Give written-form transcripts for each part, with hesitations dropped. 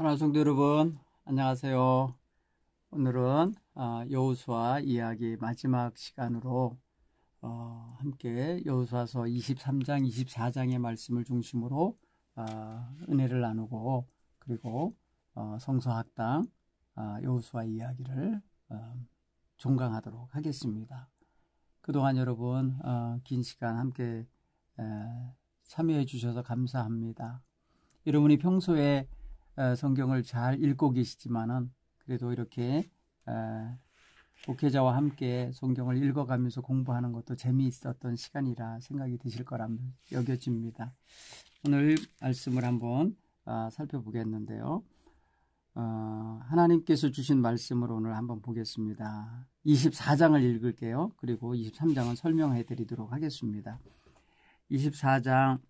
하나님 성도 여러분, 안녕하세요. 오늘은 여호수아 이야기 마지막 시간으로 함께 여호수아서 23장, 24장의 말씀을 중심으로 은혜를 나누고, 그리고 성서학당 여호수아 이야기를 종강하도록 하겠습니다. 그동안 여러분 긴 시간 함께 참여해 주셔서 감사합니다. 여러분이 평소에 성경을 잘 읽고 계시지만은 그래도 이렇게 목회자와 함께 성경을 읽어가면서 공부하는 것도 재미있었던 시간이라 생각이 드실 거라 여겨집니다. 오늘 말씀을 한번 살펴보겠는데요. 하나님께서 주신 말씀을 오늘 한번 보겠습니다. 24장을 읽을게요. 그리고 23장은 설명해 드리도록 하겠습니다. 24장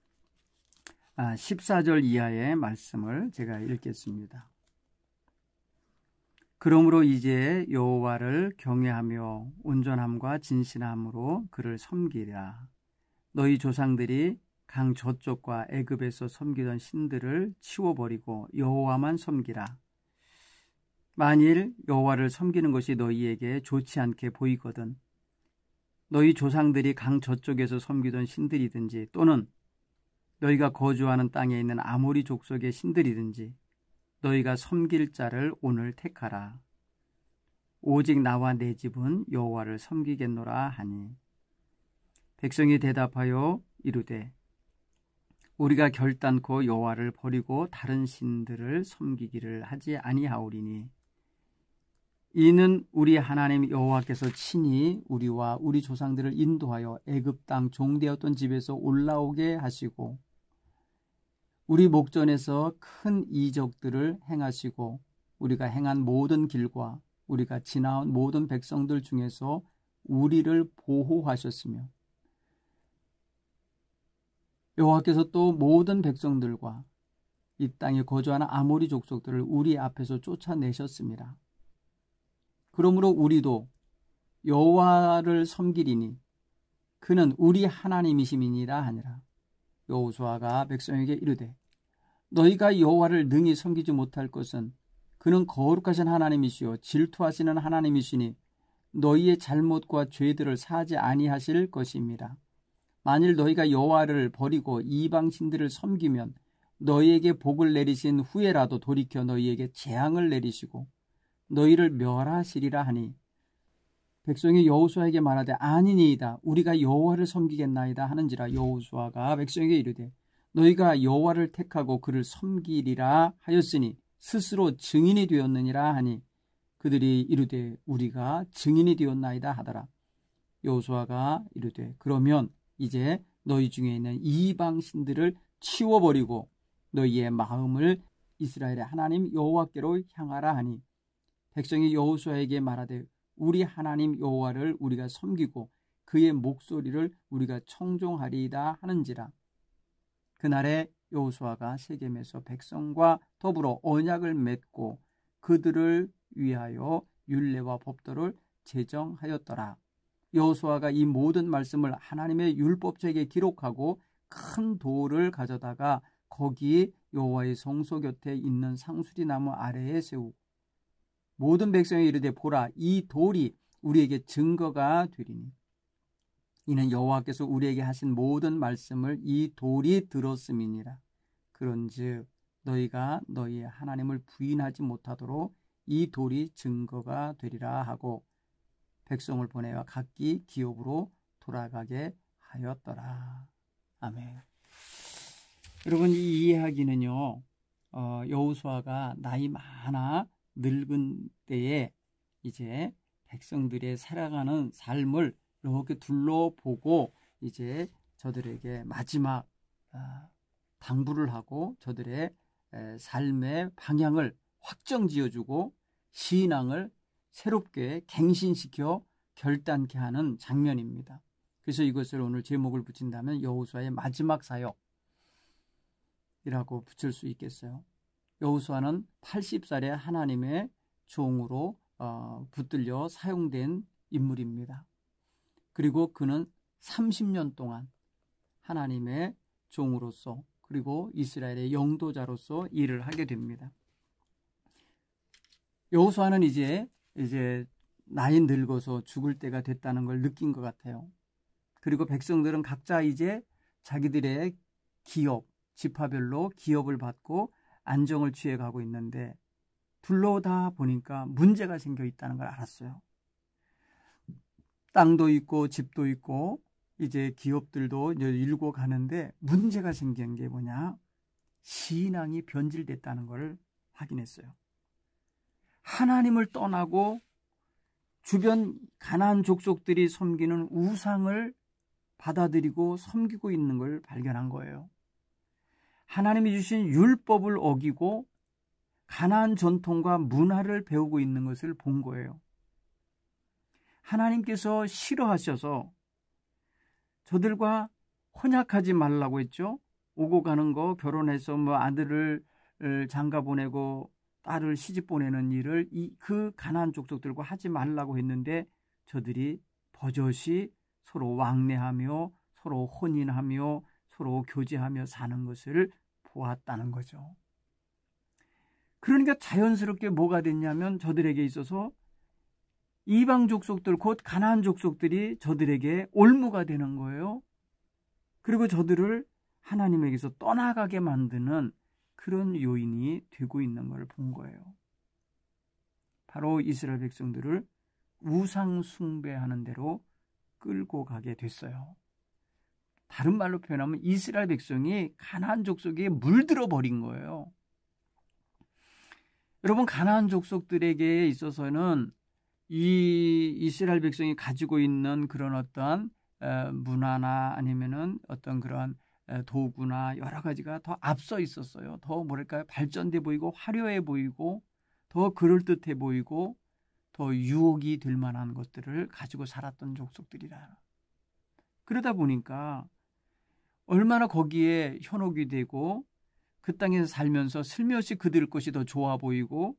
14절 이하의 말씀을 제가 읽겠습니다. 그러므로 이제 여호와를 경외하며 온전함과 진실함으로 그를 섬기라. 너희 조상들이 강 저쪽과 애굽에서 섬기던 신들을 치워버리고 여호와만 섬기라. 만일 여호와를 섬기는 것이 너희에게 좋지 않게 보이거든 너희 조상들이 강 저쪽에서 섬기던 신들이든지 또는 너희가 거주하는 땅에 있는 아모리 족속의 신들이든지 너희가 섬길 자를 오늘 택하라. 오직 나와 내 집은 여호와를 섬기겠노라 하니 백성이 대답하여 이르되 우리가 결단코 여호와를 버리고 다른 신들을 섬기기를 하지 아니하오리니 이는 우리 하나님 여호와께서 친히 우리와 우리 조상들을 인도하여 애굽 땅 종되었던 집에서 올라오게 하시고 우리 목전에서 큰 이적들을 행하시고 우리가 행한 모든 길과 우리가 지나온 모든 백성들 중에서 우리를 보호하셨으며 여호와께서 또 모든 백성들과 이 땅에 거주하는 아모리 족속들을 우리 앞에서 쫓아내셨습니다. 그러므로 우리도 여호와를 섬기리니 그는 우리 하나님이심이니라 하니라. 여호수아가 백성에게 이르되 너희가 여호와를 능히 섬기지 못할 것은 그는 거룩하신 하나님이시요 질투하시는 하나님이시니 너희의 잘못과 죄들을 사하지 아니하실 것입니다. 만일 너희가 여호와를 버리고 이방 신들을 섬기면 너희에게 복을 내리신 후에라도 돌이켜 너희에게 재앙을 내리시고 너희를 멸하시리라 하니 백성이 여호수아에게 말하되 아니니이다 우리가 여호와를 섬기겠나이다 하는지라. 여호수아가 백성에게 이르되 너희가 여호와를 택하고 그를 섬기리라 하였으니 스스로 증인이 되었느니라 하니 그들이 이르되 우리가 증인이 되었나이다 하더라. 여호수아가 이르되 그러면 이제 너희 중에 있는 이방 신들을 치워버리고 너희의 마음을 이스라엘의 하나님 여호와께로 향하라 하니 백성이 여호수아에게 말하되 우리 하나님 여호와를 우리가 섬기고 그의 목소리를 우리가 청종하리이다 하는지라. 그날에 여호수아가 세겜에서 백성과 더불어 언약을 맺고 그들을 위하여 율례와 법도를 제정하였더라. 여호수아가 이 모든 말씀을 하나님의 율법책에 기록하고 큰 돌을 가져다가 거기 여호와의 성소 곁에 있는 상수리 나무 아래에 세우고 모든 백성이 이르되 보라 이 돌이 우리에게 증거가 되리니 이는 여호와께서 우리에게 하신 모든 말씀을 이 돌이 들었음이니라. 그런즉 너희가 너희의 하나님을 부인하지 못하도록 이 돌이 증거가 되리라 하고 백성을 보내어 각기 기업으로 돌아가게 하였더라. 아멘. 여러분 이 이야기는요 여호수아가 나이 많아 늙은 때에 이제 백성들의 살아가는 삶을 이렇게 둘러보고 이제 저들에게 마지막 당부를 하고 저들의 삶의 방향을 확정지어주고 신앙을 새롭게 갱신시켜 결단케 하는 장면입니다. 그래서 이것을 오늘 제목을 붙인다면 여호수아의 마지막 사역이라고 붙일 수 있겠어요. 여호수아는 80살에 하나님의 종으로 붙들려 사용된 인물입니다. 그리고 그는 30년 동안 하나님의 종으로서 그리고 이스라엘의 영도자로서 일을 하게 됩니다. 여호수아는 이제 나이 늙어서 죽을 때가 됐다는 걸 느낀 것 같아요. 그리고 백성들은 각자 이제 자기들의 기업, 지파별로 기업을 받고 안정을 취해가고 있는데 둘러다 보니까 문제가 생겨 있다는 걸 알았어요. 땅도 있고 집도 있고 이제 기업들도 일고 가는데 문제가 생긴 게 뭐냐? 신앙이 변질됐다는 걸 확인했어요. 하나님을 떠나고 주변 가나안 족속들이 섬기는 우상을 받아들이고 섬기고 있는 걸 발견한 거예요. 하나님이 주신 율법을 어기고 가나안 전통과 문화를 배우고 있는 것을 본 거예요. 하나님께서 싫어하셔서 저들과 혼약하지 말라고 했죠. 오고 가는 거, 결혼해서 아들을 장가 보내고 딸을 시집 보내는 일을 그 가나안 족속들과 하지 말라고 했는데 저들이 버젓이 서로 왕래하며 서로 혼인하며 서로 교제하며 사는 것을 보았다는 거죠. 그러니까 자연스럽게 뭐가 됐냐면 저들에게 있어서 이방 족속들, 곧 가나안 족속들이 저들에게 올무가 되는 거예요. 그리고 저들을 하나님에게서 떠나가게 만드는 그런 요인이 되고 있는 걸 본 거예요. 바로 이스라엘 백성들을 우상 숭배하는 대로 끌고 가게 됐어요. 다른 말로 표현하면 이스라엘 백성이 가나안 족속에 물들어 버린 거예요. 여러분, 가나안 족속들에게 있어서는 이 이스라엘 백성이 가지고 있는 그런 어떤 문화나 아니면은 어떤 그런 도구나 여러 가지가 더 앞서 있었어요. 더 뭐랄까요? 발전돼 보이고 화려해 보이고 더 그럴듯해 보이고 더 유혹이 될 만한 것들을 가지고 살았던 족속들이라. 그러다 보니까 얼마나 거기에 현혹이 되고 그 땅에서 살면서 슬며시 그들 것이 더 좋아 보이고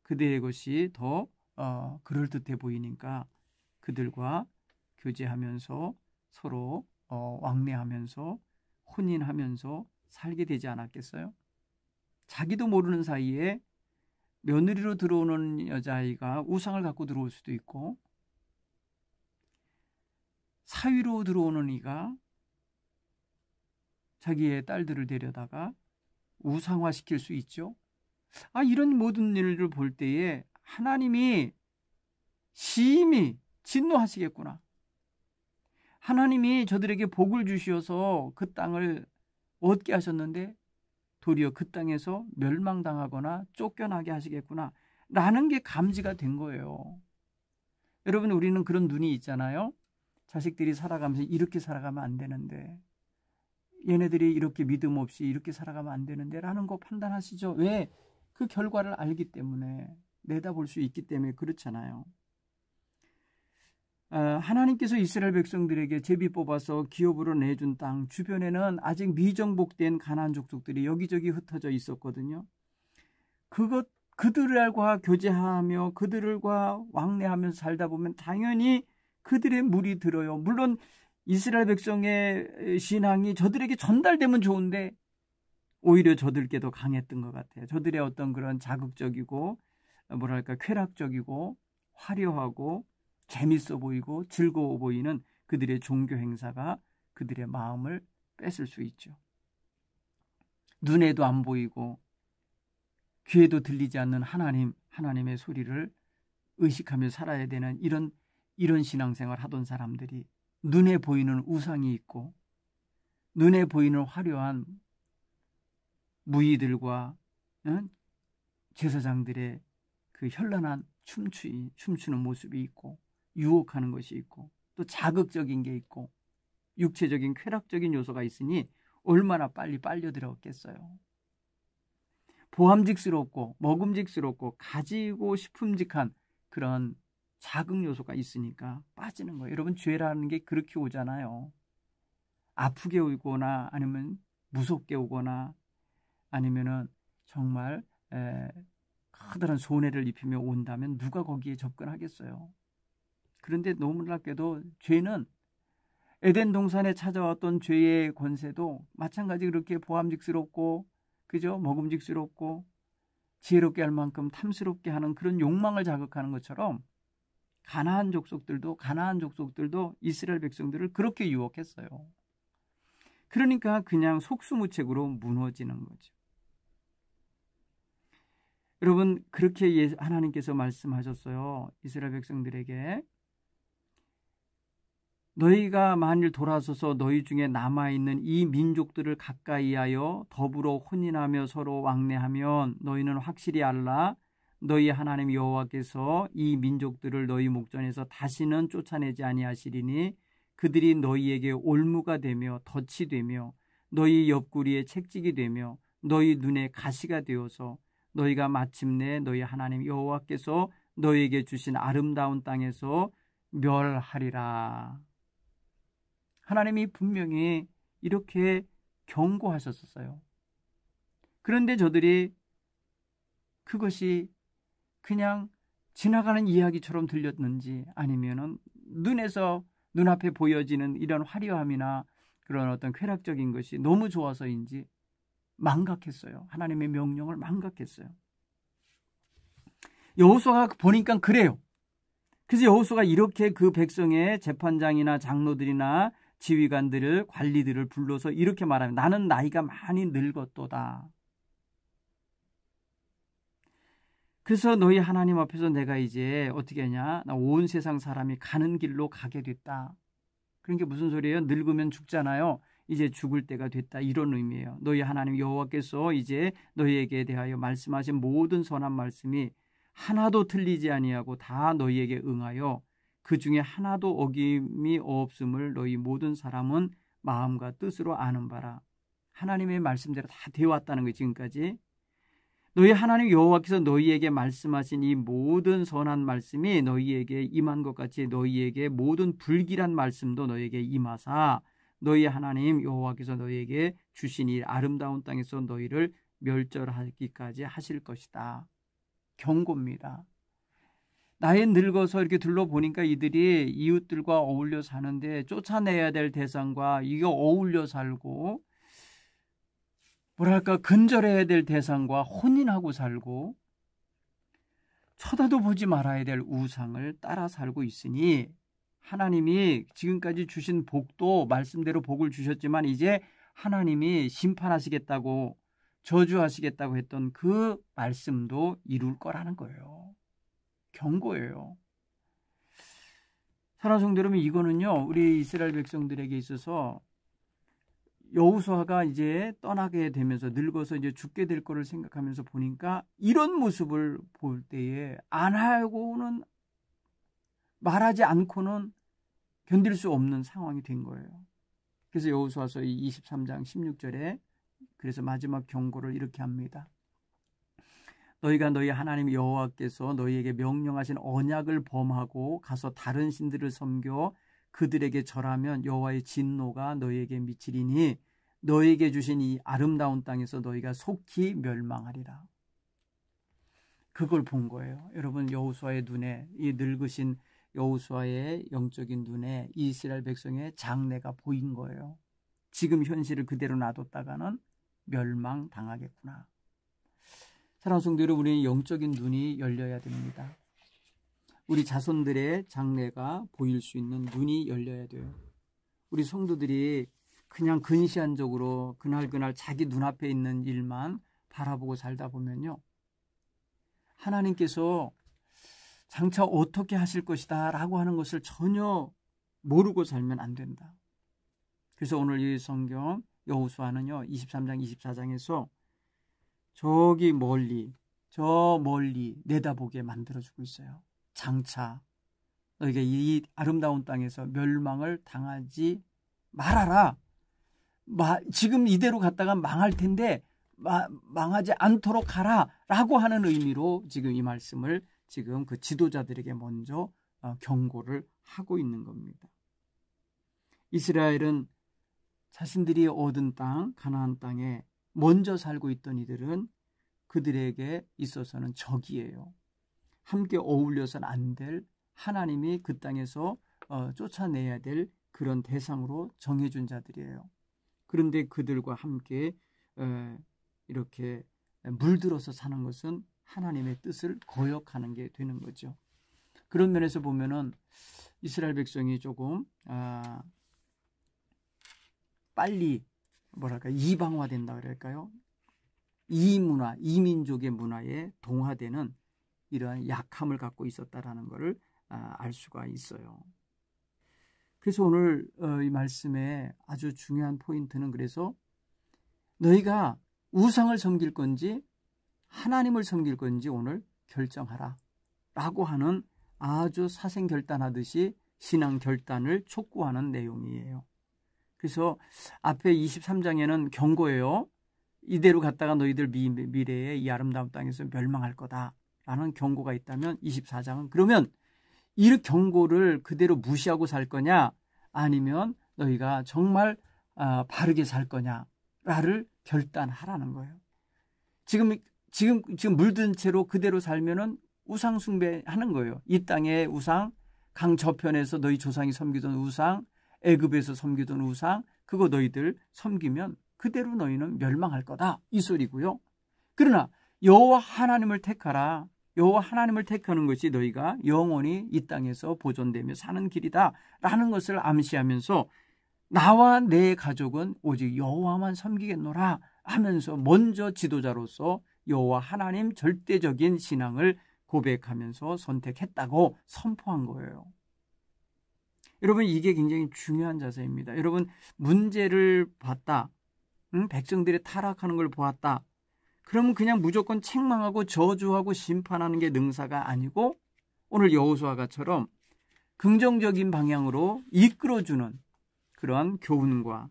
그들의 것이 더 그럴듯해 보이니까 그들과 교제하면서 서로 왕래하면서 혼인하면서 살게 되지 않았겠어요? 자기도 모르는 사이에 며느리로 들어오는 여자아이가 우상을 갖고 들어올 수도 있고 사위로 들어오는 이가 자기의 딸들을 데려다가 우상화시킬 수 있죠. 이런 모든 일을 볼 때에 하나님이 심히 진노하시겠구나. 하나님이 저들에게 복을 주시어서 그 땅을 얻게 하셨는데 도리어 그 땅에서 멸망당하거나 쫓겨나게 하시겠구나 라는 게 감지가 된 거예요. 여러분, 우리는 그런 눈이 있잖아요. 자식들이 살아가면서 이렇게 살아가면 안 되는데, 얘네들이 이렇게 믿음 없이 이렇게 살아가면 안 되는데 라는 거 판단하시죠? 왜? 그 결과를 알기 때문에, 내다볼 수 있기 때문에 그렇잖아요. 하나님께서 이스라엘 백성들에게 제비 뽑아서 기업으로 내준 땅 주변에는 아직 미정복된 가나안 족속들이 여기저기 흩어져 있었거든요. 그들과 교제하며 그들과 왕래하면서 살다 보면 당연히 그들의 물이 들어요. 물론 이스라엘 백성의 신앙이 저들에게 전달되면 좋은데 오히려 저들께 더 강했던 것 같아요. 저들의 어떤 그런 자극적이고 뭐랄까 쾌락적이고 화려하고 재밌어 보이고 즐거워 보이는 그들의 종교 행사가 그들의 마음을 뺏을 수 있죠. 눈에도 안 보이고 귀에도 들리지 않는 하나님의 소리를 의식하며 살아야 되는 이런 신앙생활 하던 사람들이 눈에 보이는 우상이 있고 눈에 보이는 화려한 무희들과 제사장들의 그 현란한 춤추는 모습이 있고 유혹하는 것이 있고 또 자극적인 게 있고 육체적인 쾌락적인 요소가 있으니 얼마나 빨리 빨려들었겠어요. 보암직스럽고 먹음직스럽고 가지고 싶음직한 그런 자극 요소가 있으니까 빠지는 거예요. 여러분, 죄라는 게 그렇게 오잖아요. 아프게 오거나 아니면 무섭게 오거나 아니면은 정말 커다란 손해를 입히며 온다면 누가 거기에 접근하겠어요. 그런데 너무나게도 죄는 에덴 동산에 찾아왔던 죄의 권세도 마찬가지 그렇게 보암직스럽고 그죠? 먹음직스럽고 지혜롭게 할 만큼 탐스럽게 하는 그런 욕망을 자극하는 것처럼 가나안 족속들도 이스라엘 백성들을 그렇게 유혹했어요. 그러니까 그냥 속수무책으로 무너지는 거죠. 여러분, 그렇게 하나님께서 말씀하셨어요. 이스라엘 백성들에게 너희가 만일 돌아서서 너희 중에 남아있는 이 민족들을 가까이하여 더불어 혼인하며 서로 왕래하면 너희는 확실히 알라. 너희 하나님 여호와께서 이 민족들을 너희 목전에서 다시는 쫓아내지 아니하시리니 그들이 너희에게 올무가 되며 덫이 되며 너희 옆구리에 채찍이 되며 너희 눈에 가시가 되어서 너희가 마침내 너희 하나님 여호와께서 너희에게 주신 아름다운 땅에서 멸하리라. 하나님이 분명히 이렇게 경고하셨었어요. 그런데 저들이 그것이 그냥 지나가는 이야기처럼 들렸는지 아니면은 눈앞에 보여지는 이런 화려함이나 그런 어떤 쾌락적인 것이 너무 좋아서인지 망각했어요. 하나님의 명령을 망각했어요. 여호수아가 보니까 그래요. 그래서 여호수아가 이렇게 그 백성의 재판장이나 장로들이나 지휘관들을 관리들을 불러서 이렇게 말하면 나는 나이가 많이 늙었도다. 그래서 너희 하나님 앞에서 내가 이제 어떻게 하냐? 나 온 세상 사람이 가는 길로 가게 됐다. 그런 게 무슨 소리예요? 늙으면 죽잖아요. 이제 죽을 때가 됐다. 이런 의미예요. 너희 하나님 여호와께서 이제 너희에게 대하여 말씀하신 모든 선한 말씀이 하나도 틀리지 아니하고 다 너희에게 응하여 그 중에 하나도 어김이 없음을 너희 모든 사람은 마음과 뜻으로 아는 바라. 하나님의 말씀대로 다 되어 왔다는 거예요. 지금까지. 너희 하나님 여호와께서 너희에게 말씀하신 이 모든 선한 말씀이 너희에게 임한 것 같이 너희에게 모든 불길한 말씀도 너희에게 임하사 너희 하나님 여호와께서 너희에게 주신 이 아름다운 땅에서 너희를 멸절하기까지 하실 것이다. 경고입니다. 나이 늙어서 이렇게 둘러보니까 이들이 이웃들과 어울려 사는데 쫓아내야 될 대상과 이거 어울려 살고 뭐랄까 근절해야 될 대상과 혼인하고 살고 쳐다도 보지 말아야 될 우상을 따라 살고 있으니 하나님이 지금까지 주신 복도 말씀대로 복을 주셨지만 이제 하나님이 심판하시겠다고 저주하시겠다고 했던 그 말씀도 이룰 거라는 거예요. 경고예요. 사랑하는 성도 여러분, 이거는요 우리 이스라엘 백성들에게 있어서 여호수아가 이제 떠나게 되면서 늙어서 이제 죽게 될 거를 생각하면서 보니까 이런 모습을 볼 때에 안 하고는 말하지 않고는 견딜 수 없는 상황이 된 거예요. 그래서 여호수아서 23장 16절에 그래서 마지막 경고를 이렇게 합니다. 너희가 너희 하나님 여호와께서 너희에게 명령하신 언약을 범하고 가서 다른 신들을 섬겨 그들에게 절하면 여호와의 진노가 너희에게 미치리니 너희에게 주신 이 아름다운 땅에서 너희가 속히 멸망하리라. 그걸 본 거예요. 여러분, 여호수아의 눈에, 이 늙으신 여호수아의 영적인 눈에 이스라엘 백성의 장래가 보인 거예요. 지금 현실을 그대로 놔뒀다가는 멸망당하겠구나. 사랑하는 성도 여러분, 우리는 영적인 눈이 열려야 됩니다. 우리 자손들의 장래가 보일 수 있는 눈이 열려야 돼요. 우리 성도들이 그냥 근시안적으로 그날 자기 눈앞에 있는 일만 바라보고 살다 보면요, 하나님께서 장차 어떻게 하실 것이다 라고 하는 것을 전혀 모르고 살면 안 된다. 그래서 오늘 이 성경 여호수아는요 23장 24장에서 저기 저 멀리 내다보게 만들어주고 있어요. 장차 너희가 이 아름다운 땅에서 멸망을 당하지 말아라. 지금 이대로 갔다가 망할 텐데 망하지 않도록 하라 라고 하는 의미로 지금 이 말씀을 지금 그 지도자들에게 먼저 경고를 하고 있는 겁니다. 이스라엘은 자신들이 얻은 땅, 가나안 땅에 먼저 살고 있던 이들은 그들에게 있어서는 적이에요. 함께 어울려서는 안 될, 하나님이 그 땅에서 쫓아내야 될 그런 대상으로 정해준 자들이에요. 그런데 그들과 함께 이렇게 물들어서 사는 것은 하나님의 뜻을 거역하는 게 되는 거죠. 그런 면에서 보면은 이스라엘 백성이 조금 빨리 이방화된다 그럴까요? 이 문화, 이민족의 문화에 동화되는 이러한 약함을 갖고 있었다라는 것을 알 수가 있어요. 그래서 오늘 이 말씀의 아주 중요한 포인트는 그래서 너희가 우상을 섬길 건지 하나님을 섬길 건지 오늘 결정하라 라고 하는 아주 사생결단하듯이 신앙 결단을 촉구하는 내용이에요. 그래서 앞에 23장에는 경고예요. 이대로 갔다가 너희들 미래에 이 아름다운 땅에서 멸망할 거다라는 경고가 있다면 24장은 그러면 이 경고를 그대로 무시하고 살 거냐 아니면 너희가 정말 바르게 살 거냐를 결단하라는 거예요. 지금 물든 채로 그대로 살면은 우상 숭배하는 거예요. 이 땅의 우상, 강 저편에서 너희 조상이 섬기던 우상, 애굽에서 섬기던 우상, 그거 너희들 섬기면 그대로 너희는 멸망할 거다 이 소리고요. 그러나 여호와 하나님을 택하라. 여호와 하나님을 택하는 것이 너희가 영원히 이 땅에서 보존되며 사는 길이다 라는 것을 암시하면서 나와 내 가족은 오직 여호와만 섬기겠노라 하면서 먼저 지도자로서 여호와 하나님 절대적인 신앙을 고백하면서 선택했다고 선포한 거예요. 여러분 이게 굉장히 중요한 자세입니다. 여러분 문제를 봤다. 백성들이 타락하는 걸 보았다. 그러면 그냥 무조건 책망하고 저주하고 심판하는 게 능사가 아니고 오늘 여호수아가처럼 긍정적인 방향으로 이끌어주는 그러한 교훈과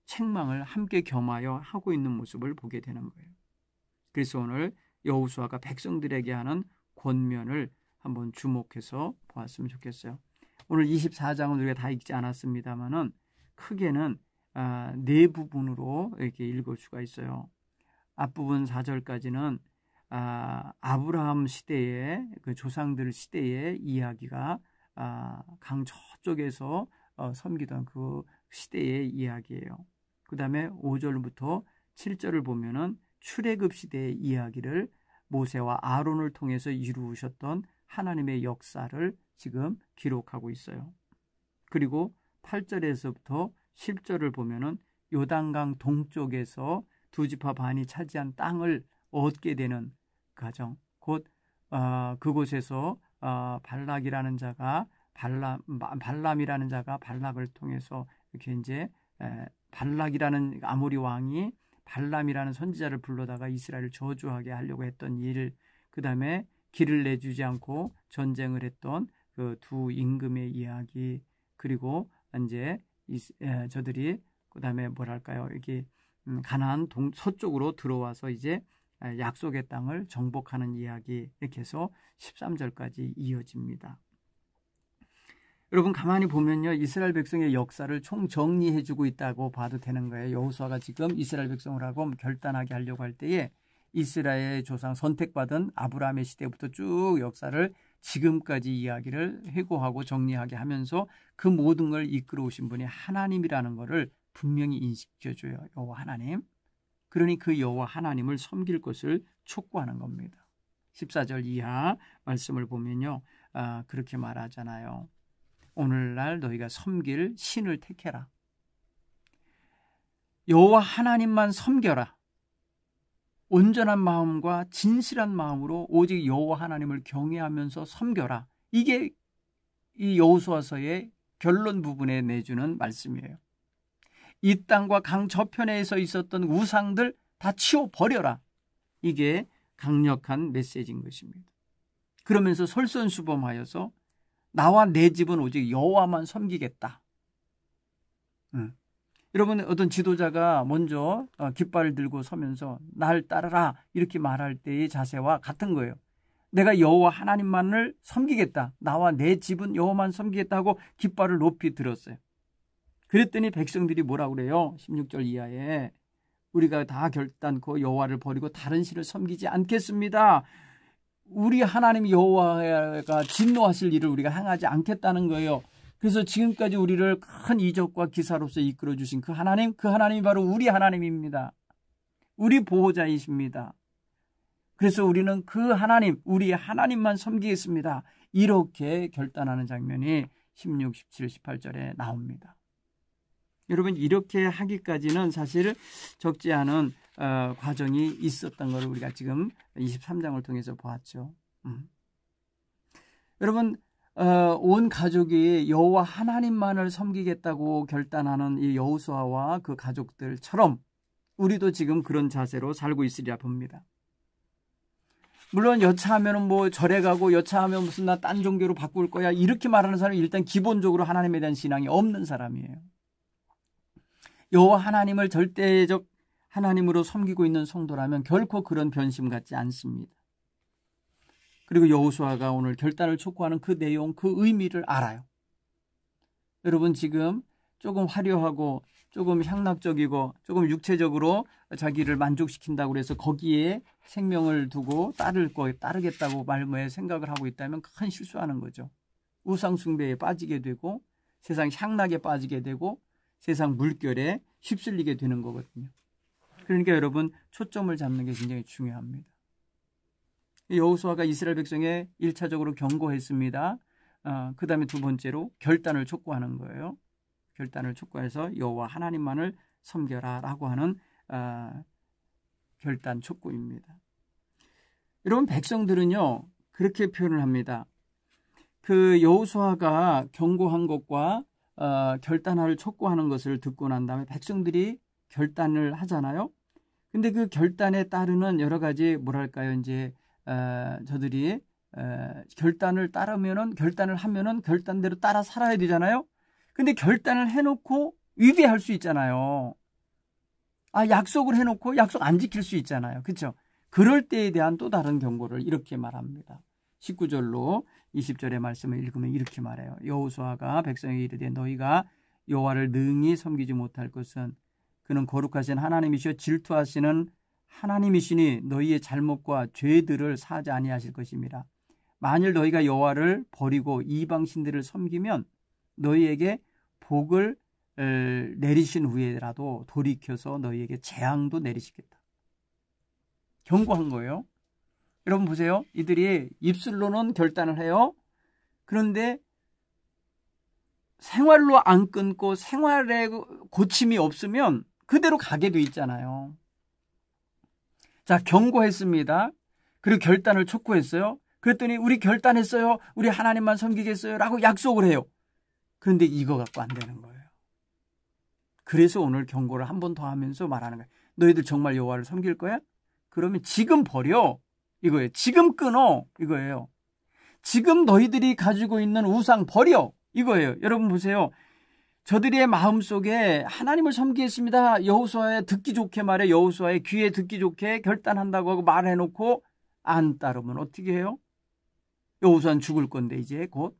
책망을 함께 겸하여 하고 있는 모습을 보게 되는 거예요. 그래서 오늘 여호수아가 백성들에게 하는 권면을 한번 주목해서 보았으면 좋겠어요. 오늘 24장은 우리가 다 읽지 않았습니다만은 크게는 네 부분으로 이렇게 읽을 수가 있어요. 앞부분 4절까지는 아브라함 시대의 그 조상들 시대의 이야기가 강 저쪽에서 섬기던 그 시대의 이야기예요. 그 다음에 5절부터 7절을 보면은 출애굽 시대의 이야기를 모세와 아론을 통해서 이루셨던 하나님의 역사를 지금 기록하고 있어요. 그리고 8절에서부터 10절을 보면은 요단강 동쪽에서 두 지파 반이 차지한 땅을 얻게 되는 과정, 곧 그곳에서 발락이라는 자가 발람이라는 자가 발락을 통해서 이렇게 이제 발락이라는 아모리 왕이 발람이라는 선지자를 불러다가 이스라엘을 저주하게 하려고 했던 일, 그 다음에 길을 내주지 않고 전쟁을 했던 그 두 임금의 이야기, 그리고 이제 저들이 그 다음에 뭐랄까요, 이게 가나안 서쪽으로 들어와서 이제 약속의 땅을 정복하는 이야기, 이렇게 해서 13절까지 이어집니다. 여러분 가만히 보면요, 이스라엘 백성의 역사를 총정리해주고 있다고 봐도 되는 거예요. 여호수아가 지금 이스라엘 백성을 하고 결단하게 하려고 할 때에 이스라엘의 조상 선택받은 아브라함의 시대부터 쭉 역사를 지금까지 이야기를 회고하고 정리하게 하면서 그 모든 걸 이끌어 오신 분이 하나님이라는 것을 분명히 인식해줘요. 여호와 하나님. 그러니 그 여호와 하나님을 섬길 것을 촉구하는 겁니다. 14절 이하 말씀을 보면요, 그렇게 말하잖아요. 오늘날 너희가 섬길 신을 택해라. 여호와 하나님만 섬겨라. 온전한 마음과 진실한 마음으로 오직 여호와 하나님을 경외하면서 섬겨라. 이게 이 여호수아서의 결론 부분에 내주는 말씀이에요. 이 땅과 강 저편에서 있었던 우상들 다 치워버려라. 이게 강력한 메시지인 것입니다. 그러면서 솔선수범하여서 나와 내 집은 오직 여호와만 섬기겠다. 여러분 어떤 지도자가 먼저 깃발을 들고 서면서 날 따르라 이렇게 말할 때의 자세와 같은 거예요. 내가 여호와 하나님만을 섬기겠다. 나와 내 집은 여호와만 섬기겠다고 깃발을 높이 들었어요. 그랬더니 백성들이 뭐라고 그래요? 16절 이하에 우리가 다 결단코 여호와를 버리고 다른 신을 섬기지 않겠습니다. 우리 하나님 여호와가 진노하실 일을 우리가 행하지 않겠다는 거예요. 그래서 지금까지 우리를 큰 이적과 기사로서 이끌어 주신 그 하나님이 바로 우리 하나님입니다. 우리 보호자이십니다. 그래서 우리는 그 하나님, 우리 하나님만 섬기겠습니다. 이렇게 결단하는 장면이 16, 17, 18절에 나옵니다. 여러분, 이렇게 하기까지는 사실 적지 않은 과정이 있었던 것을 우리가 지금 23장을 통해서 보았죠. 여러분, 온 가족이 여호와 하나님만을 섬기겠다고 결단하는 이 여호수아와 그 가족들처럼 우리도 지금 그런 자세로 살고 있으리라 봅니다. 물론 여차하면 뭐 절에 가고 여차하면 무슨 나 딴 종교로 바꿀 거야 이렇게 말하는 사람이 일단 기본적으로 하나님에 대한 신앙이 없는 사람이에요. 여호와 하나님을 절대적 하나님으로 섬기고 있는 성도라면 결코 그런 변심 같지 않습니다. 그리고 여호수아가 오늘 결단을 촉구하는 그 내용, 그 의미를 알아요. 여러분, 지금 조금 화려하고 조금 향락적이고 조금 육체적으로 자기를 만족시킨다고 해서 거기에 생명을 두고 따르겠다고 말모에 생각을 하고 있다면 큰 실수하는 거죠. 우상 숭배에 빠지게 되고 세상 향락에 빠지게 되고 세상 물결에 휩쓸리게 되는 거거든요. 그러니까 여러분, 초점을 잡는 게 굉장히 중요합니다. 여호수아가 이스라엘 백성에 1차적으로 경고했습니다. 그 다음에 두 번째로 결단을 촉구하는 거예요. 결단을 촉구해서 여호와 하나님만을 섬겨라 라고 하는 결단 촉구입니다. 여러분, 백성들은요 그렇게 표현을 합니다. 그 여호수아가 경고한 것과 결단을 촉구하는 것을 듣고 난 다음에 백성들이 결단을 하잖아요. 근데 그 결단에 따르는 여러 가지 뭐랄까요, 이제 저들이 결단을 하면은 결단대로 따라 살아야 되잖아요. 근데 결단을 해놓고 위배할 수 있잖아요. 약속을 해놓고 약속 안 지킬 수 있잖아요. 그렇죠? 그럴 때에 대한 또 다른 경고를 이렇게 말합니다. 19절로 20절의 말씀을 읽으면 이렇게 말해요. 여호수아가 백성에게 이르되 너희가 여호와를 능히 섬기지 못할 것은 그는 거룩하신 하나님이시여 질투하시는 하나님이시니 너희의 잘못과 죄들을 사하지 아니하실 것입니다. 만일 너희가 여호와를 버리고 이방 신들을 섬기면 너희에게 복을 내리신 후에라도 돌이켜서 너희에게 재앙도 내리시겠다. 경고한 거예요. 여러분 보세요. 이들이 입술로는 결단을 해요. 그런데 생활로 안 끊고 생활에 고침이 없으면 그대로 가게 돼 있잖아요. 자, 경고했습니다. 그리고 결단을 촉구했어요. 그랬더니 우리 결단했어요. 우리 하나님만 섬기겠어요. 라고 약속을 해요. 그런데 이거 갖고 안 되는 거예요. 그래서 오늘 경고를 한 번 더 하면서 말하는 거예요. 너희들 정말 여호와를 섬길 거야? 그러면 지금 버려. 이거예요. 지금 끊어. 이거예요. 지금 너희들이 가지고 있는 우상 버려. 이거예요. 여러분 보세요. 저들의 마음속에 하나님을 섬기겠습니다. 여호수아의 듣기 좋게 말해, 여호수아의 귀에 듣기 좋게 결단한다고 하고 말해놓고 안 따르면 어떻게 해요? 여호수아는 죽을 건데 이제 곧.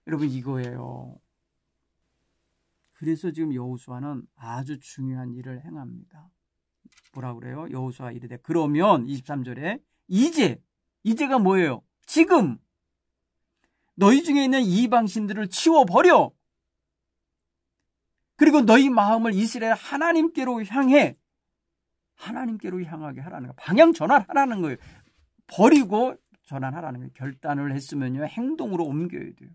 여러분 이거예요. 그래서 지금 여호수아는 아주 중요한 일을 행합니다. 뭐라고 그래요? 여호수아 이르되 그러면 23절에 이제가 뭐예요? 지금 너희 중에 있는 이방신들을 치워버려. 그리고 너희 마음을 이스라엘 하나님께로 향하게 하라는 거예요. 방향 전환하라는 거예요. 버리고 전환하라는 거예요. 결단을 했으면요 행동으로 옮겨야 돼요.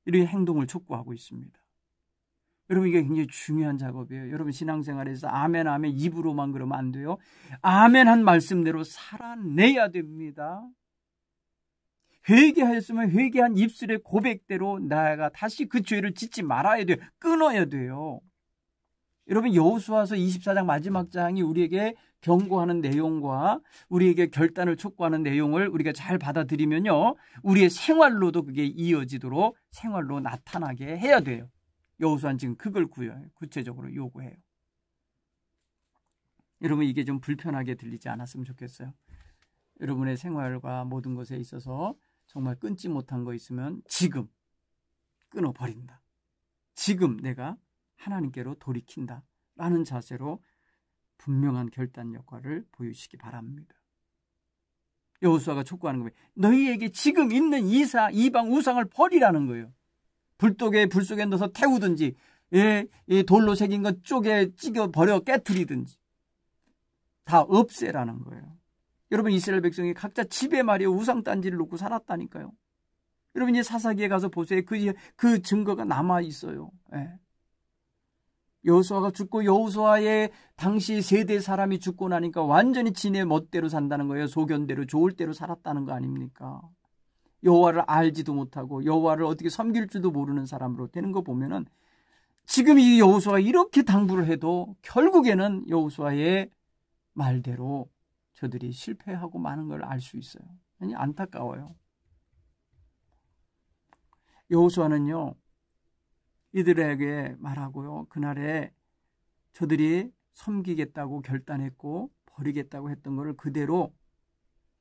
이런 행동을 촉구하고 있습니다. 여러분 이게 굉장히 중요한 작업이에요. 여러분 신앙생활에서 아멘 입으로만 그러면 안 돼요. 아멘한 말씀대로 살아내야 됩니다. 회개하였으면 회개한 입술의 고백대로 나아가 다시 그 죄를 짓지 말아야 돼요. 끊어야 돼요. 여러분 여호수아서 24장 마지막 장이 우리에게 경고하는 내용과 우리에게 결단을 촉구하는 내용을 우리가 잘 받아들이면요. 우리의 생활로도 그게 이어지도록 생활로 나타나게 해야 돼요. 여호수아는 지금 그걸 구체적으로 요구해요. 여러분 이게 좀 불편하게 들리지 않았으면 좋겠어요. 여러분의 생활과 모든 것에 있어서 정말 끊지 못한 거 있으면 지금 끊어버린다. 지금 내가 하나님께로 돌이킨다. 라는 자세로 분명한 결단 역할을 보이시기 바랍니다. 여호수아가 촉구하는 거예요. 너희에게 지금 있는 이방 우상을 버리라는 거예요. 불 속에 넣어서 태우든지 돌로 새긴 것 쪼개 찢어 버려 깨트리든지 다 없애라는 거예요. 여러분, 이스라엘 백성이 각자 집에 말이요 우상 단지를 놓고 살았다니까요. 여러분, 이제 사사기에 가서 보세요. 그 증거가 남아 있어요. 예. 여호수아가 죽고 여호수아의 당시 세대 사람이 죽고 나니까 완전히 지네 멋대로 산다는 거예요. 소견대로 좋을 대로 살았다는 거 아닙니까? 여호와를 알지도 못하고 여호와를 어떻게 섬길 줄도 모르는 사람으로 되는 거 보면은 지금 이 여호수아가 이렇게 당부를 해도 결국에는 여호수아의 말대로 저들이 실패하고 마는 걸 알 수 있어요. 아니, 안타까워요. 여호수아는요, 이들에게 말하고요, 그날에 저들이 섬기겠다고 결단했고 버리겠다고 했던 것을 그대로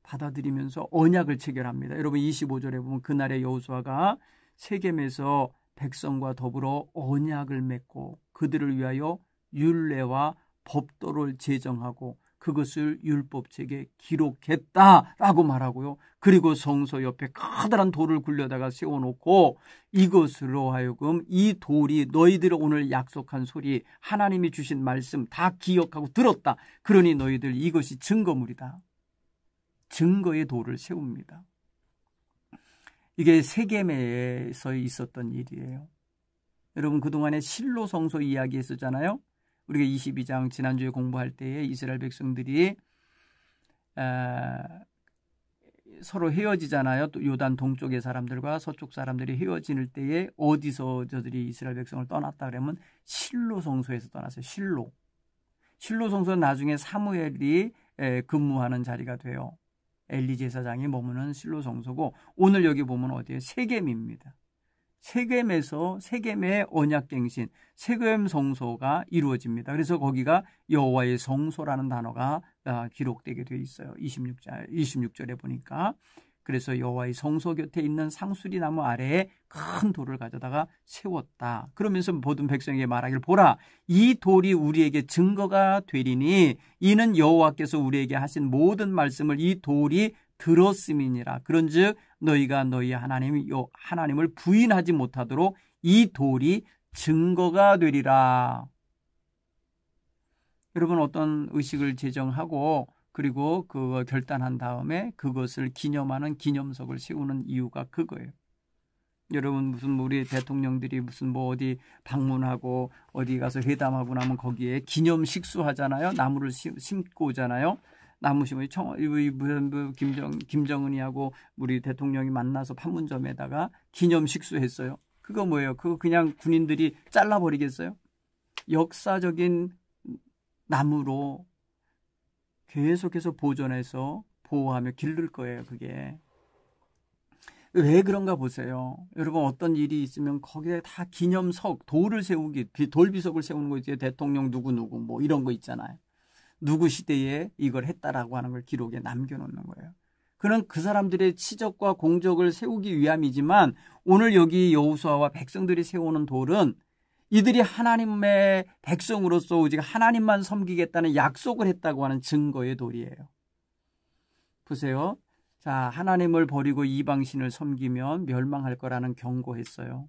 받아들이면서 언약을 체결합니다. 여러분, 25절에 보면 그날에 여호수아가 세겜에서 백성과 더불어 언약을 맺고 그들을 위하여 율례와 법도를 제정하고 그것을 율법책에 기록했다라고 말하고요. 그리고 성소 옆에 커다란 돌을 굴려다가 세워놓고 이것으로 하여금 이 돌이 너희들 오늘 약속한 소리, 하나님이 주신 말씀 다 기억하고 들었다. 그러니 너희들 이것이 증거물이다. 증거의 돌을 세웁니다. 이게 세겜에서 있었던 일이에요. 여러분, 그동안에 실로 성소 이야기 했었잖아요. 우리가 22장 지난주에 공부할 때에 이스라엘 백성들이 서로 헤어지잖아요. 또 요단 동쪽의 사람들과 서쪽 사람들이 헤어질 때에 어디서 저들이 이스라엘 백성을 떠났다 그러면 실로 성소에서 떠났어요. 실로 성소는 나중에 사무엘이 근무하는 자리가 돼요. 엘리 제사장이 머무는 실로 성소고, 오늘 여기 보면 어디에 세겜입니다. 세겜의 언약갱신, 세겜 성소가 이루어집니다. 그래서 거기가 여호와의 성소라는 단어가 기록되게 되어 있어요. 26절에 보니까. 그래서 여호와의 성소 곁에 있는 상수리 나무 아래에 큰 돌을 가져다가 세웠다. 그러면서 모든 백성에게 말하길, 보라, 이 돌이 우리에게 증거가 되리니 이는 여호와께서 우리에게 하신 모든 말씀을 이 돌이 들었음이니라. 그런즉 너희가 너희 하나님을 부인하지 못하도록 이 돌이 증거가 되리라. 여러분, 어떤 의식을 제정하고 그리고 그거 결단한 다음에 그것을 기념하는 기념석을 세우는 이유가 그거예요. 여러분, 무슨 우리 대통령들이 무슨 어디 방문하고 어디 가서 회담하고 나면 거기에 기념 식수하잖아요. 나무를 심고 오잖아요. 나무 심으면 김정은이하고 우리 대통령이 만나서 판문점에다가 기념 식수했어요. 그거 뭐예요? 그거 그냥 군인들이 잘라버리겠어요? 역사적인 나무로 계속해서 보존해서 보호하며 기를 거예요. 그게 왜 그런가 보세요. 여러분, 어떤 일이 있으면 거기에 다 기념석, 돌을 세우기, 돌비석을 세우는 거 이제 대통령 누구 뭐 이런 거 있잖아요. 누구 시대에 이걸 했다라고 하는 걸 기록에 남겨놓는 거예요. 그는 그 사람들의 치적과 공적을 세우기 위함이지만 오늘 여기 여호수아와 백성들이 세우는 돌은 이들이 하나님의 백성으로서 오직 하나님만 섬기겠다는 약속을 했다고 하는 증거의 돌이에요. 보세요. 자, 하나님을 버리고 이방신을 섬기면 멸망할 거라는 경고했어요.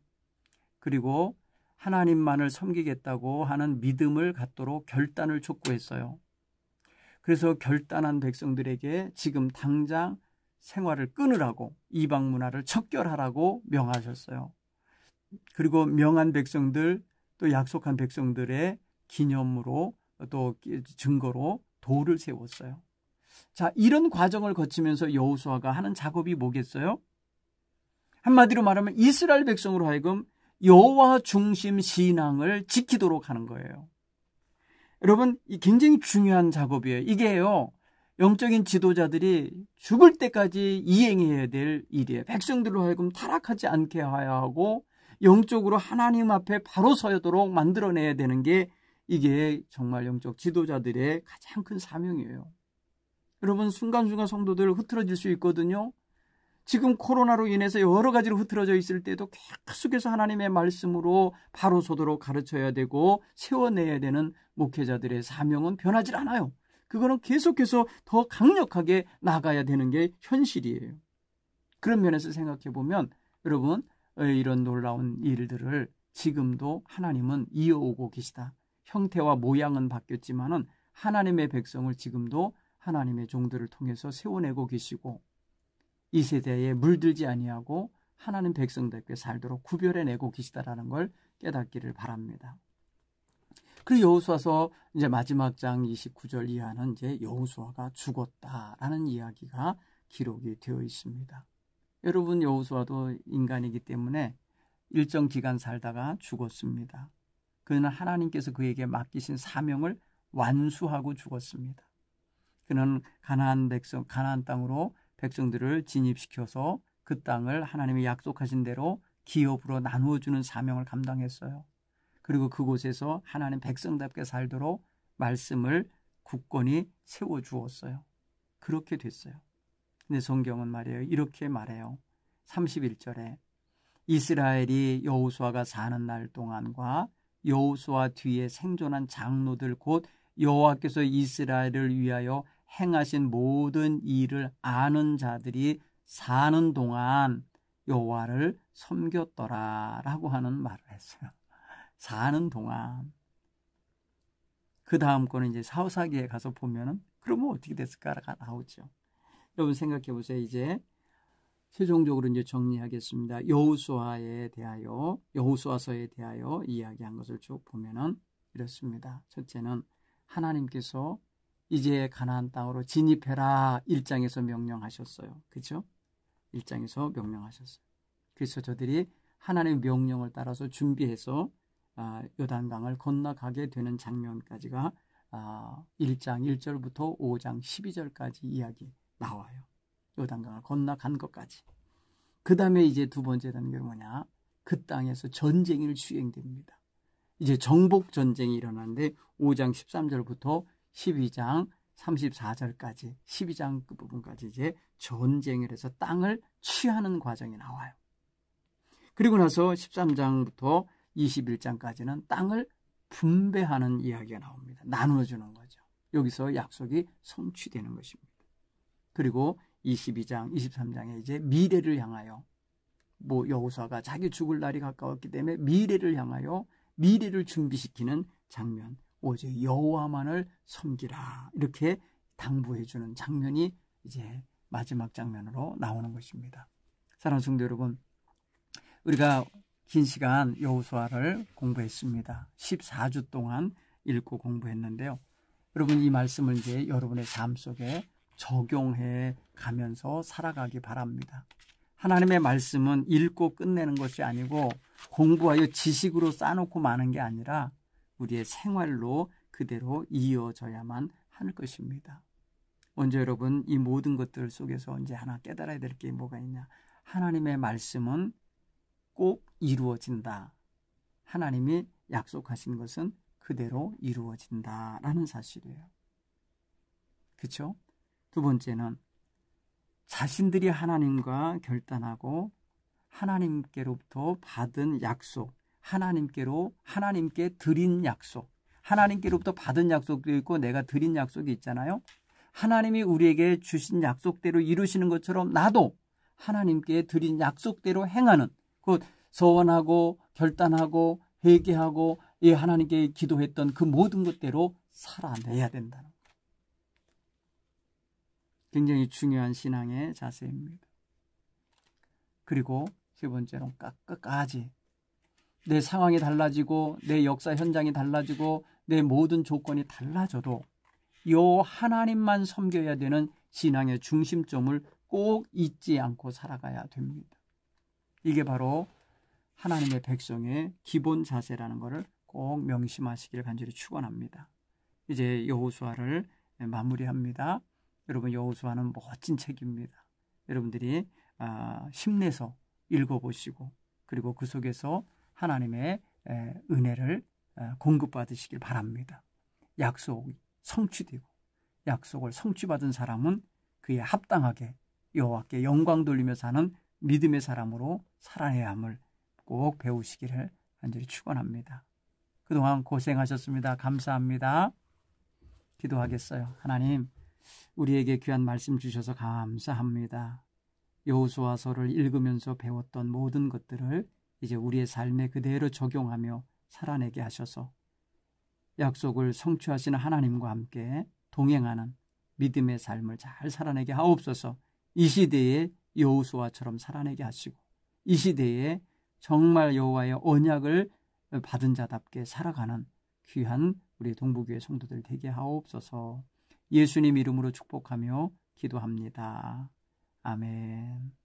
그리고 하나님만을 섬기겠다고 하는 믿음을 갖도록 결단을 촉구했어요. 그래서 결단한 백성들에게 지금 당장 생활을 끊으라고, 이방 문화를 척결하라고 명하셨어요. 그리고 명한 백성들, 또 약속한 백성들의 기념으로 또 증거로 돌을 세웠어요. 자, 이런 과정을 거치면서 여호수아가 하는 작업이 뭐겠어요? 한마디로 말하면 이스라엘 백성으로 하여금 여호와 중심 신앙을 지키도록 하는 거예요. 여러분, 이 굉장히 중요한 작업이에요. 이게요, 영적인 지도자들이 죽을 때까지 이행해야 될 일이에요. 백성들로 하여금 타락하지 않게 해야 하고 영적으로 하나님 앞에 바로 서도록 만들어내야 되는 게 이게 정말 영적 지도자들의 가장 큰 사명이에요. 여러분, 순간순간 성도들 흐트러질 수 있거든요. 지금 코로나로 인해서 여러 가지로 흐트러져 있을 때도 계속해서 하나님의 말씀으로 바로 서도록 가르쳐야 되고 세워내야 되는 목회자들의 사명은 변하지 않아요. 그거는 계속해서 더 강력하게 나가야 되는 게 현실이에요. 그런 면에서 생각해 보면 여러분, 이런 놀라운 일들을 지금도 하나님은 이어오고 계시다. 형태와 모양은 바뀌었지만은 하나님의 백성을 지금도 하나님의 종들을 통해서 세워내고 계시고 이 세대에 물들지 아니하고 하나님 백성답게 살도록 구별해내고 계시다라는 걸 깨닫기를 바랍니다. 그리고 여호수아서 이제 마지막 장 29절 이하는 이제 여호수아가 죽었다라는 이야기가 기록이 되어 있습니다. 여러분, 여호수아도 인간이기 때문에 일정 기간 살다가 죽었습니다. 그는 하나님께서 그에게 맡기신 사명을 완수하고 죽었습니다. 그는 가나안 땅으로 백성들을 진입시켜서 그 땅을 하나님이 약속하신 대로 기업으로 나누어주는 사명을 감당했어요. 그리고 그곳에서 하나님 백성답게 살도록 말씀을 굳건히 세워주었어요. 그렇게 됐어요. 근데 성경은 말이에요, 이렇게 말해요. 31절에 이스라엘이 여호수아가 사는 날 동안과 여호수아 뒤에 생존한 장로들 곧 여호와께서 이스라엘을 위하여 행하신 모든 일을 아는 자들이 사는 동안 여호와를 섬겼더라라고 하는 말을 했어요. 사는 동안. 그 다음 거는 이제 사사기에 가서 보면은 그러면 어떻게 됐을까가 나오죠. 여러분 생각해 보세요. 이제 최종적으로 이제 정리하겠습니다. 여호수아서에 대하여 이야기한 것을 쭉 보면은 이렇습니다. 첫째는 하나님께서 이제 가나안 땅으로 진입해라 1장에서 명령하셨어요. 그렇죠? 1장에서 명령하셨어요. 그래서 저들이 하나님의 명령을 따라서 준비해서 요단강을 건너가게 되는 장면까지가 1장 1절부터 5장 12절까지 이야기 나와요. 요단강을 건너간 것까지. 그 다음에 이제 두 번째 단계는 뭐냐? 그 땅에서 전쟁이 수행됩니다. 이제 정복 전쟁이 일어나는데 5장 13절부터 12장 34절까지 12장 그 부분까지 이제 전쟁을 해서 땅을 취하는 과정이 나와요. 그리고 나서 13장부터 21장까지는 땅을 분배하는 이야기가 나옵니다. 나누어주는 거죠. 여기서 약속이 성취되는 것입니다. 그리고 22장, 23장에 이제 미래를 향하여 여호수아가 자기 죽을 날이 가까웠기 때문에 미래를 향하여 미래를 준비시키는 장면, 오직 여호와만을 섬기라 이렇게 당부해주는 장면이 이제 마지막 장면으로 나오는 것입니다. 사랑하는 성도 여러분, 우리가 긴 시간 여호수아를 공부했습니다. 14주 동안 읽고 공부했는데요. 여러분 이 말씀을 이제 여러분의 삶 속에 적용해 가면서 살아가기 바랍니다. 하나님의 말씀은 읽고 끝내는 것이 아니고 공부하여 지식으로 쌓아놓고 마는 게 아니라 우리의 생활로 그대로 이어져야만 하는 것입니다. 먼저 여러분 이 모든 것들 속에서 이제 하나 깨달아야 될 게 뭐가 있냐? 하나님의 말씀은 꼭 이루어진다. 하나님이 약속하신 것은 그대로 이루어진다라는 사실이에요. 그렇죠? 두 번째는 자신들이 하나님과 결단하고 하나님께로부터 받은 약속, 하나님께 드린 약속, 하나님께로부터 받은 약속도 있고 내가 드린 약속이 있잖아요. 하나님이 우리에게 주신 약속대로 이루시는 것처럼 나도 하나님께 드린 약속대로 행하는, 곧 서원하고 결단하고 회개하고 하나님께 기도했던 그 모든 것대로 살아내야 된다는 거예요. 굉장히 중요한 신앙의 자세입니다. 그리고 세 번째로 끝까지 내 상황이 달라지고 내 역사 현장이 달라지고 내 모든 조건이 달라져도 요 하나님만 섬겨야 되는 신앙의 중심점을 꼭 잊지 않고 살아가야 됩니다. 이게 바로 하나님의 백성의 기본 자세라는 것을 꼭 명심하시기를 간절히 축원합니다. 이제 여호수아를 마무리합니다. 여러분 여호수아는 멋진 책입니다. 여러분들이 힘내서 읽어보시고 그리고 그 속에서 하나님의 은혜를 공급받으시길 바랍니다. 약속이 성취되고 약속을 성취받은 사람은 그에 합당하게 여호와께 영광 돌리며 사는 믿음의 사람으로 살아내야 함을 꼭 배우시기를 간절히 축원합니다. 그동안 고생하셨습니다. 감사합니다. 기도하겠어요. 하나님, 우리에게 귀한 말씀 주셔서 감사합니다. 여호수아서를 읽으면서 배웠던 모든 것들을 이제 우리의 삶에 그대로 적용하며 살아내게 하셔서 약속을 성취하시는 하나님과 함께 동행하는 믿음의 삶을 잘 살아내게 하옵소서. 이 시대에 여호수아처럼 살아내게 하시고 이 시대에 정말 여호와의 언약을 받은 자답게 살아가는 귀한 우리 동부교회 성도들 되게 하옵소서. 예수님 이름으로 축복하며 기도합니다. 아멘.